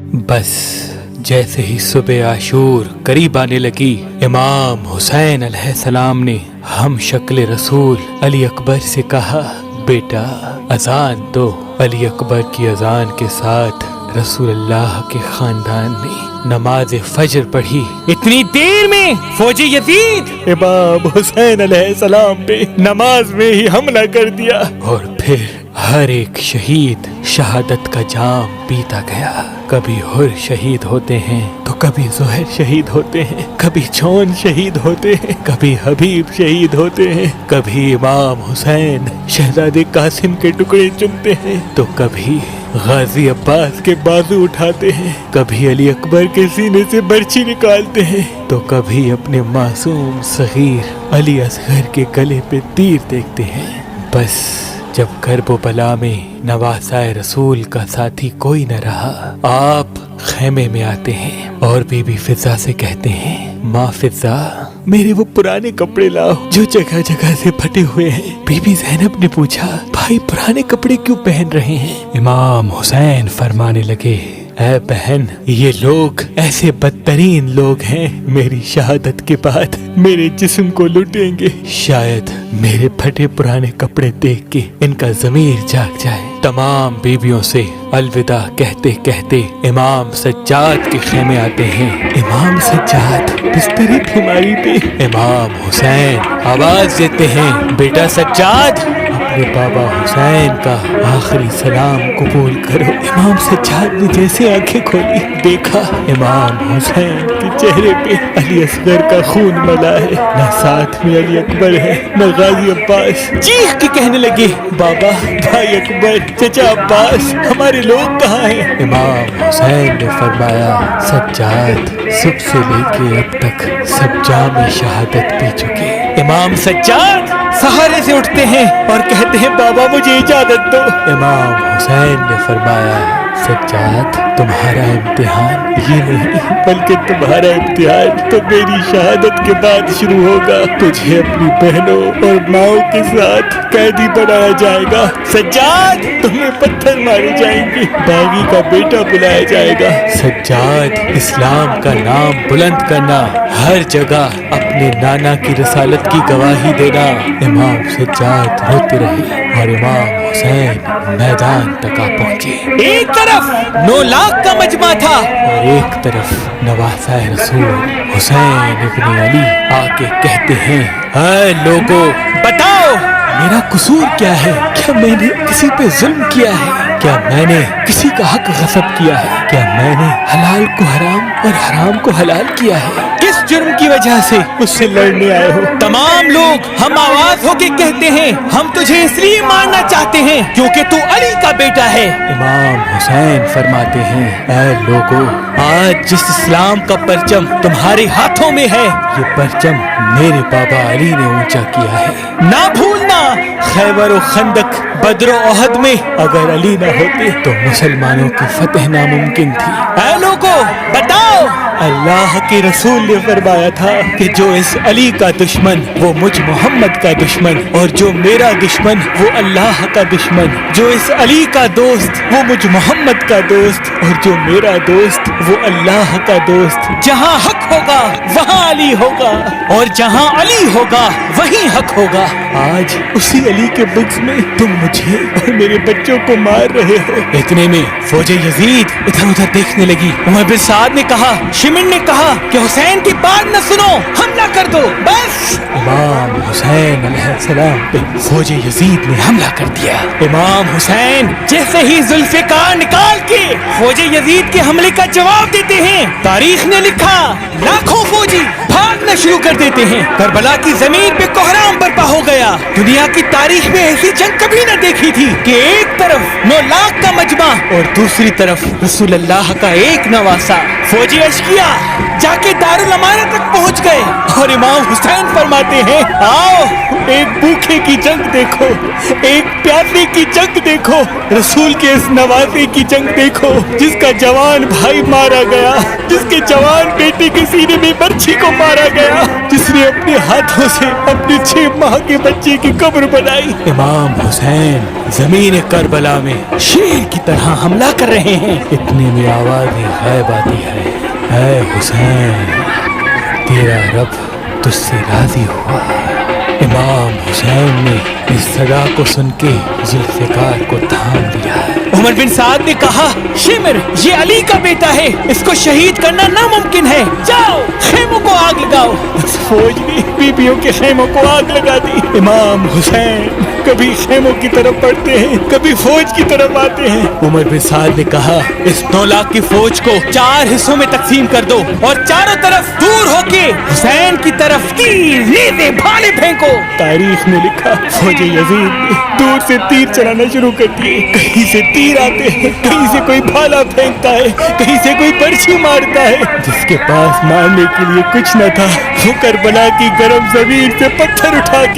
बस जैसे ही सुबह आशूर करीब आने लगी, इमाम हुसैन अलैहिस्सलाम ने हम शक्ल रसूल अली अकबर से कहा, बेटा अजान दो। अली अकबर की अजान के साथ रसूलुल्लाह के खानदान ने नमाज फजर पढ़ी। इतनी देर में फौजी यजीद इमाम हुसैन अलैहिस्सलाम पे नमाज में ही हमला कर दिया और फिर हर एक शहीद शहादत का जाम पीता गया। कभी हुर शहीद होते हैं तो कभी ज़ुहैर शहीद होते हैं, कभी जॉन शहीद होते हैं, कभी हबीब शहीद होते हैं, कभी इमाम हुसैन शहजादे कासिम के टुकड़े चुनते हैं, तो कभी गाजी अब्बास के बाजू उठाते हैं, कभी अली अकबर के सीने से बर्छी निकालते हैं, तो कभी अपने मासूम सगीर अली असगर के गले पे तीर देखते हैं। बस जब करबो बला में नवासाए रसूल का साथी कोई न रहा, आप खेमे में आते हैं और बीबी फिजा से कहते हैं, माँ फिजा मेरे वो पुराने कपड़े लाओ जो जगह जगह से फटे हुए हैं। बीबी ज़ैनब ने पूछा, भाई पुराने कपड़े क्यों पहन रहे हैं? इमाम हुसैन फरमाने लगे, ऐ बहन, ये लोग ऐसे बदतरीन लोग हैं, मेरी शहादत के बाद मेरे जिस्म को लुटेंगे। शायद मेरे फटे पुराने कपड़े देख के इनका ज़मीर जाग जाए। तमाम बीवियों से अलविदा कहते कहते इमाम सज्जाद के खेमे आते हैं। इमाम सज्जाद बिस्तरी बीमारी पे इमाम हुसैन आवाज देते हैं, बेटा सज्जाद अपने बाबा हुसैन का आखिरी सलाम कबूल करो। इमाम सज्जाद ने जैसे आंखें खोली, देखा इमाम हुसैन के चेहरे पे अली असगर का खून मला है, न साथ में अली अकबर है न गाजी अब्बास। चीख के कहने लगे, बाबा, भाई अकबर, चचा अब्बास, हमारे लोग कहाँ हैं? इमाम हुसैन ने फरमाया, सज्जाद सुबह से लेके अब तक सब जाम शहादत पी चुके। इमाम सज्जाद सहारे से उठते हैं और कहते हैं, बाबा मुझे इजाजत दो। इमाम हुसैन ने फरमाया, सज्जाद तुम्हारा इम्तिहान ये नहीं बल्कि तुम्हारा इम्तिहान तो मेरी शहादत के बाद शुरू होगा। तुझे अपनी बहनों और माओ के साथ कैदी बनाया जाएगा। सज्जाद तुम्हें पत्थर मारे जाएंगे, बागी का बेटा बुलाया जाएगा। सज्जाद इस्लाम का नाम बुलंद करना, हर जगह अपने नाना की रसालत की गवाही देना। इमाम सज्जाद रोते रहे और इमाम हुसैन मैदान तक आ पहुंचे। एक तरफ 9 लाख का मजमा था और एक तरफ नवासाए रसूल हुसैन इब्न अली आके कहते हैं, ऐ लोगों बताओ मेरा कसूर क्या है? क्या मैंने किसी पे जुल्म किया है? क्या मैंने किसी का हक गसब किया है? क्या मैंने हलाल को हराम और हराम को हलाल किया है? किस जुर्म की वजह से मुझसे लड़ने आए हो? तमाम लोग हम आवाज होके कहते हैं, हम तुझे इसलिए मारना चाहते हैं क्योंकि तू अली का बेटा है। इमाम हुसैन फरमाते हैं, ऐ लोगों, आज जिस इस्लाम का परचम तुम्हारे हाथों में है, ये परचम मेरे बाबा अली ने ऊंचा किया है। ना भूलना, खैबर और खंदक, बद्र और ओहद में अगर अली न होते तो मुसलमानों की फतह नामुमकिन थी। ऐ लोगों बताओ, अल्लाह के रसूल ने फरमाया था कि जो इस अली का दुश्मन वो मुझ मोहम्मद का दुश्मन, और जो मेरा दुश्मन वो अल्लाह का दुश्मन। जो इस अली का दोस्त वो मुझ मोहम्मद का दोस्त, और जो मेरा दोस्त वो अल्लाह का दोस्त। जहाँ हक होगा वहाँ अली होगा, और जहाँ अली होगा वहीं हक होगा। आज उसी अली के बुग़्ज़ में तुम मुझे और मेरे बच्चों को मार रहे हो। इतने में फौजे यजीद इधर उधर देखने लगी। उमर बिन साद ने कहा, शिमिर ने कहा कि हुसैन की बात न सुनो, हमला कर दो बस। इमाम हुसैन अलैहिस्सलाम पे फौजे यजीद ने हमला कर दिया। इमाम हुसैन जैसे ही जुल्फ़िकार निकाल के फौजे यजीद के हमले का जवाब देते हैं, तारीख ने लिखा लाखों फौजी भागना शुरू कर देते हैं। करबला की जमीन पे कोहराम बर्पा हो गया। दुनिया की तारीख में ऐसी जंग कभी न देखी थी कि एक तरफ 9 लाख का मजमा और दूसरी तरफ रसूलुल्लाह का एक नवासा। फौजी अश्किया लिया, जाके दारुल अमाना तक पहुंच गए और इमाम हुसैन फरमाते हैं, आओ एक भूखे की जंग देखो, एक प्यासे की जंग देखो, रसूल के इस नवासे की जंग देखो जिसका जवान भाई मारा गया, जिसके जवान बेटे के सीने में बर्छी को मारा गया, जिसने अपने हाथों से अपने 6 माह के बच्चे की कब्र बनाई। इमाम हुसैन जमीन करबला में शेर की तरह हमला कर रहे हैं। इतने में आवाज़ गैब आती है, ऐ हुसैन तेरा रब तुझसे राजी हुआ। इमाम हुसैन ने इस सदा को सुन के जुल्फ़िकार को थाम लिया। उमर बिन साद ने कहा, शिमर ये अली का बेटा है, इसको शहीद करना नामुमकिन है, जाओ खेमों को आग लगाओ। उस फौज ने बीबियों के खेमों को आग लगा दी। इमाम हुसैन कभी खेमों की तरफ बढ़ते हैं, कभी फौज की तरफ आते हैं। उमर बिन साद ने कहा, इस 9 लाख की फौज को 4 हिस्सों में तकसीम कर दो और चारों तरफ दूर होके हुसैन की तरफ तीर नेज़े भाले फेंको। तारीख में लिखा, फौज यजीद ने दूर से तीर चलाना शुरू कर दिए। कहीं से तीर आते हैं, कहीं से कोई भाला फेंकता है, कहीं से कोई बर्छी मारता है। जिसके पास मारने के लिए कुछ न था, वो करबला की गर्म जमीन से पत्थर उठा के